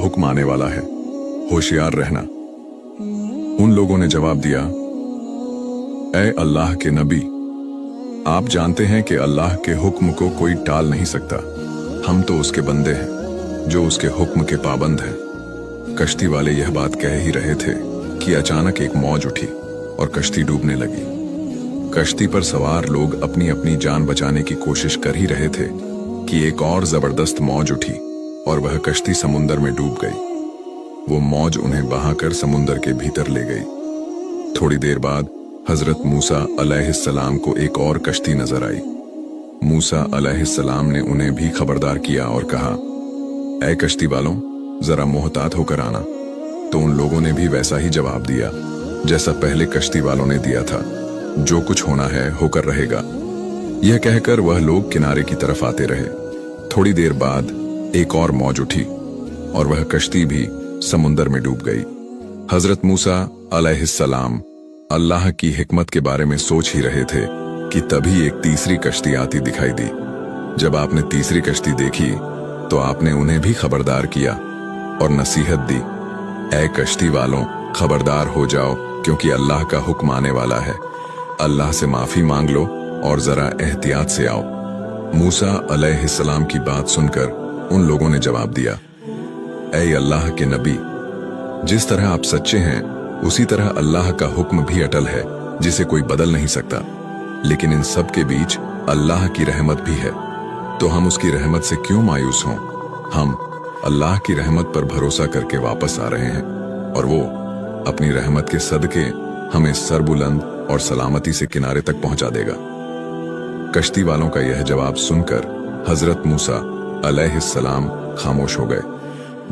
हुक्म आने वाला है, होशियार रहना। उन लोगों ने जवाब दिया, ऐ अल्लाह के नबी, आप जानते हैं कि अल्लाह के हुक्म को कोई टाल नहीं सकता। हम तो उसके बंदे हैं जो उसके हुक्म के पाबंद हैं। कश्ती वाले यह बात कह ही रहे थे कि अचानक एक मौज उठी और कश्ती डूबने लगी। कश्ती पर सवार लोग अपनी अपनी जान बचाने की कोशिश कर ही रहे थे कि एक और जबरदस्त मौज उठी और वह कश्ती समुंदर में डूब गई। वो मौज उन्हें बहाकर समुंदर के भीतर ले गई। थोड़ी देर बाद हजरत मूसा अलैहिस्सलाम को एक और कश्ती नजर आई। मूसा अलैहिस्सलाम ने उन्हें भी खबरदार किया और कहा, ऐ कश्ती वालों, जरा मोहतात होकर आना। तो उन लोगों ने भी वैसा ही जवाब दिया जैसा पहले कश्ती वालों ने दिया था, जो कुछ होना है होकर रहेगा। यह कहकर वह लोग किनारे की तरफ आते रहे। थोड़ी देर बाद एक और मौज उठी और वह कश्ती भी समुंदर में डूब गई। हजरत मूसा अलैहिस्सलाम अल्लाह की हिकमत के बारे में सोच ही रहे थे कि तभी एक तीसरी कश्ती आती दिखाई दी। जब आपने तीसरी कश्ती देखी तो आपने उन्हें भी खबरदार किया और नसीहत दी, ऐ कश्ती वालों, खबरदार हो जाओ, क्योंकि अल्लाह का हुक्म आने वाला है। अल्लाह से माफी मांग लो और जरा एहतियात से आओ। मूसा अलैहिस्सलाम की बात सुनकर उन लोगों ने जवाब दिया, ऐ अल्लाह के नबी, जिस तरह आप सच्चे हैं उसी तरह अल्लाह का हुक्म भी अटल है, जिसे कोई बदल नहीं सकता। लेकिन इन सब के बीच अल्लाह की रहमत भी है, तो हम उसकी रहमत से क्यों मायूस हों। हम अल्लाह की रहमत पर भरोसा करके वापस आ रहे हैं और वो अपनी रहमत के सदके हमें सरबुलंद और सलामती से किनारे तक पहुंचा देगा। कश्ती वालों का यह जवाब सुनकर हजरत मूसा अलैहिस्सलाम खामोश हो गए।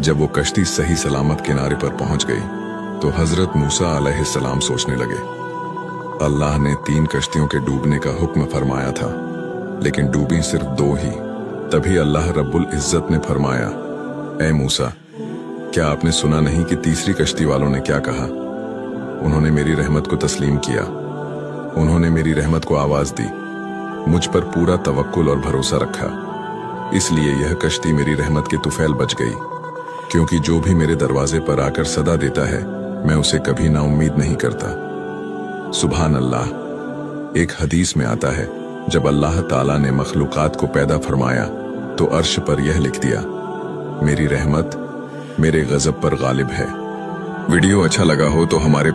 जब वो कश्ती सही सलामत किनारे पर पहुंच गई तो हजरत मूसा अलैहिस्सलाम सोचने लगे, अल्लाह ने 3 कश्तियों के डूबने का हुक्म फरमाया था, लेकिन डूबी सिर्फ 2 ही। तभी अल्लाह रब्बुल इज्जत ने फरमाया, ऐ मूसा, क्या आपने सुना नहीं कि तीसरी कश्ती वालों ने क्या कहा? उन्होंने मेरी रहमत को तस्लीम किया, उन्होंने मेरी रहमत को आवाज दी, मुझ पर पूरा तवक्कुल और भरोसा रखा, इसलिए यह कश्ती मेरी रहमत के तुफैल बच गई। क्योंकि जो भी मेरे दरवाजे पर आकर सदा देता है, मैं उसे कभी ना उम्मीद नहीं करता। सुभान अल्लाह। एक हदीस में आता है, जब अल्लाह ताला ने मखलूकात को पैदा फरमाया तो अर्श पर यह लिख दिया, मेरी रहमत मेरे गजब पर गालिब है। वीडियो अच्छा लगा हो तो हमारे